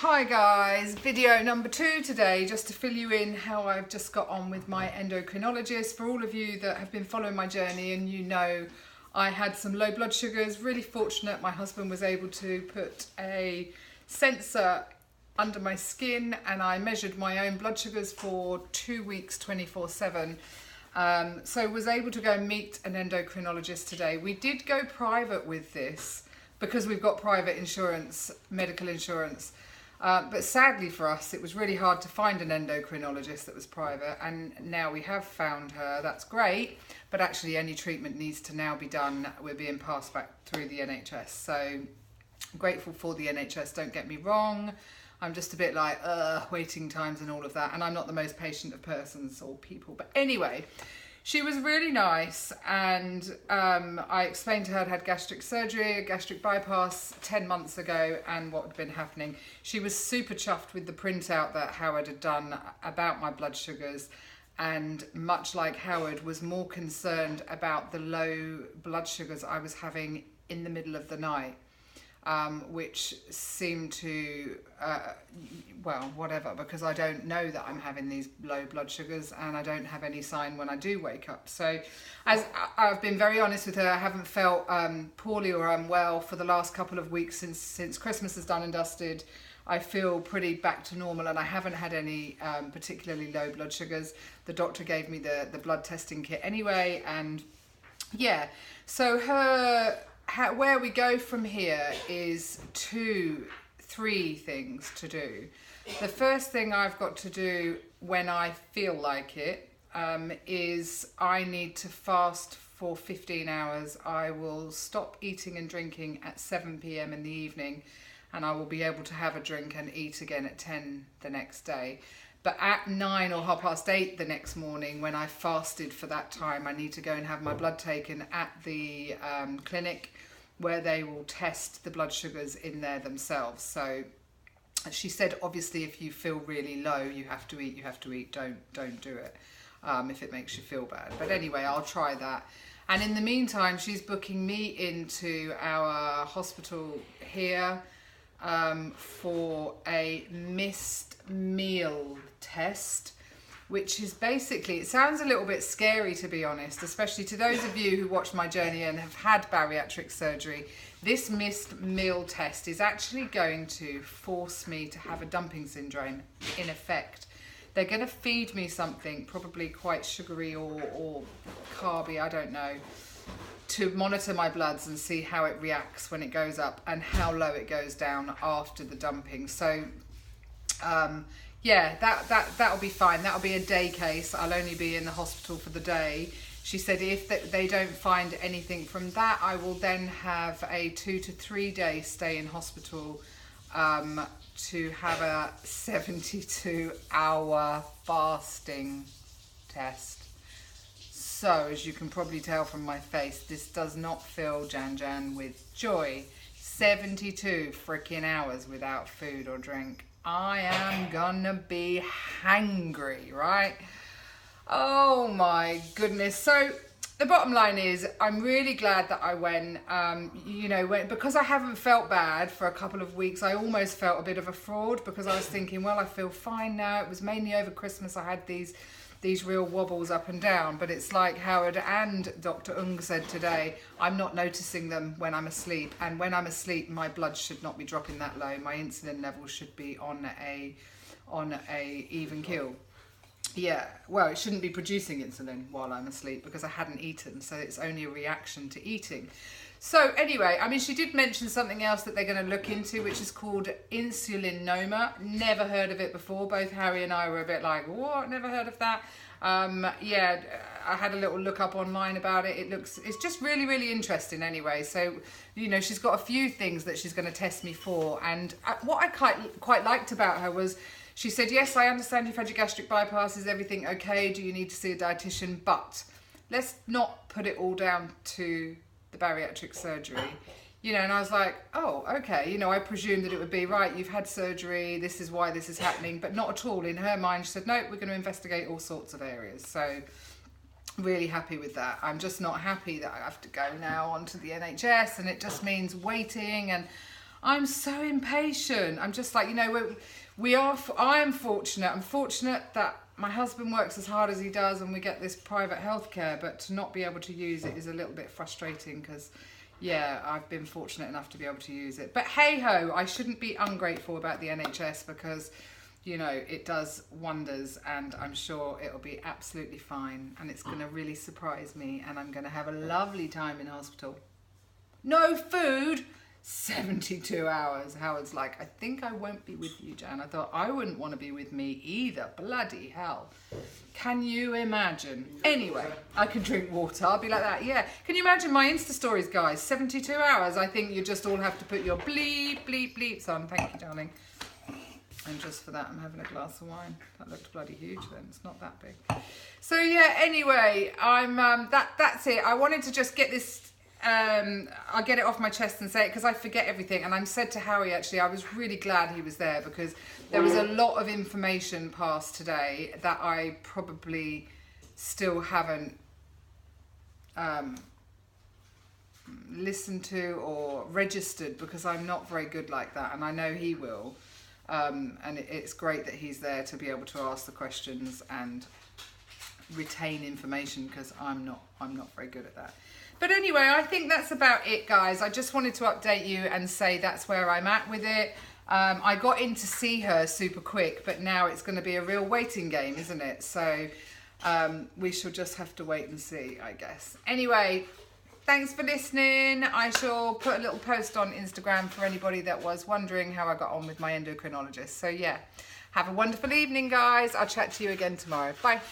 Hi guys, video number 2 today, just to fill you in how I've just got on with my endocrinologist. For all of you that have been following my journey and you know I had some low blood sugars, really fortunate my husband was able to put a sensor under my skin and I measured my own blood sugars for 2 weeks 24/7. So was able to go and meet an endocrinologist today. We did go private with this because we've got private insurance, medical insurance. But sadly for us, it was really hard to find an endocrinologist that was private, and now we have found her. That's great, but actually any treatment needs to now be done. We're being passed back through the NHS, so grateful for the NHS, don't get me wrong. I'm just a bit like, waiting times and all of that, and I'm not the most patient of persons or people, but anyway, she was really nice, and I explained to her I'd had gastric surgery, a gastric bypass 10 months ago, and what had been happening. She was super chuffed with the printout that Howard had done about my blood sugars, and much like Howard, was more concerned about the low blood sugars I was having in the middle of the night. Which seemed to, well, whatever, because I don't know that I'm having these low blood sugars and I don't have any sign when I do wake up. So as I've been very honest with her, I haven't felt poorly or unwell for the last couple of weeks since Christmas is done and dusted. I feel pretty back to normal and I haven't had any particularly low blood sugars. The doctor gave me the blood testing kit anyway, and yeah, so where we go from here is 3 things to do. The first thing I've got to do when I feel like it is I need to fast for 15 hours. I will stop eating and drinking at 7 p.m. in the evening, and I will be able to have a drink and eat again at 10 the next day. But at 9 or 8:30 the next morning, when I fasted for that time, I need to go and have my blood taken at the clinic, where they will test the blood sugars in there themselves. So she said, obviously, if you feel really low, you have to eat, don't do it if it makes you feel bad. But anyway, I'll try that. And in the meantime, she's booking me into our hospital here for a missed meal test, which is basically, it sounds a little bit scary to be honest, especially to those of you who watch my journey and have had bariatric surgery. This missed meal test is actually going to force me to have a dumping syndrome, in effect. They're going to feed me something, probably quite sugary or carby, I don't know, to monitor my bloods and see how it reacts when it goes up and how low it goes down after the dumping. So, yeah, that'll be fine. That'll be a day case. I'll only be in the hospital for the day. She said if they don't find anything from that, I will then have a 2 to 3 day stay in hospital to have a 72-hour fasting test. So, as you can probably tell from my face, this does not fill Jan with joy. 72 freaking hours without food or drink. I am gonna be hangry, right? Oh my goodness. So the bottom line is I'm really glad that I went, because I haven't felt bad for a couple of weeks. I almost felt a bit of a fraud because I was thinking, well, I feel fine now. It was mainly over Christmas I had these real wobbles up and down, but it's like Howard and Dr. Ung said today, I'm not noticing them when I'm asleep, and when I'm asleep my blood should not be dropping that low. My insulin level should be on a even keel. Yeah, well, it shouldn't be producing insulin while I'm asleep because I hadn't eaten, so it's only a reaction to eating. So anyway, I mean, she did mention something else that they're going to look into, which is called insulinoma. Never heard of it before. Both Harry and I were a bit like, what? Never heard of that. Yeah, I had a little look up online about it. It's just really, really interesting anyway. So, she's got a few things that she's going to test me for. And what I quite liked about her was, she said, yes, I understand you've had your gastric bypass. Is everything okay? Do you need to see a dietitian? But let's not put it all down to the bariatric surgery, and I was like, oh, okay, I presumed that it would be right, you've had surgery, this is why this is happening, but not at all. In her mind, she said, no, we're going to investigate all sorts of areas. So really happy with that. I'm just not happy that I have to go now onto the NHS, and it just means waiting, and I'm so impatient. I'm just like, you know, I am fortunate. I'm fortunate that my husband works as hard as he does and we get this private healthcare, but to not be able to use it is a little bit frustrating because, yeah, I've been fortunate enough to be able to use it. But hey ho, I shouldn't be ungrateful about the NHS because, you know, it does wonders, and I'm sure it'll be absolutely fine, and it's going to really surprise me, and I'm going to have a lovely time in hospital. No food, 72 hours. Howard's like, I think I won't be with you, Jan. I thought, I wouldn't want to be with me either. Bloody hell. Can you imagine? Anyway, I can drink water. I'll be like that. Yeah. Can you imagine my Insta stories, guys? 72 hours. I think you just all have to put your bleep, bleep, bleeps on. Thank you, darling. And just for that, I'm having a glass of wine. That looked bloody huge then. It's not that big. So yeah, anyway, I'm that's it. I wanted to just get this, I'll get it off my chest and say it because I forget everything. And I said to Howie, actually, I was really glad he was there because there was a lot of information passed today that I probably still haven't listened to or registered because I'm not very good like that. And I know he will. And it's great that he's there to be able to ask the questions and retain information because I'm not very good at that. But anyway, I think that's about it, guys. I just wanted to update you and say that's where I'm at with it. I got in to see her super quick, but now it's going to be a real waiting game, isn't it? So we shall just have to wait and see, I guess. Anyway, thanks for listening. I shall put a little post on Instagram for anybody that was wondering how I got on with my endocrinologist. So yeah, have a wonderful evening, guys. I'll chat to you again tomorrow. Bye.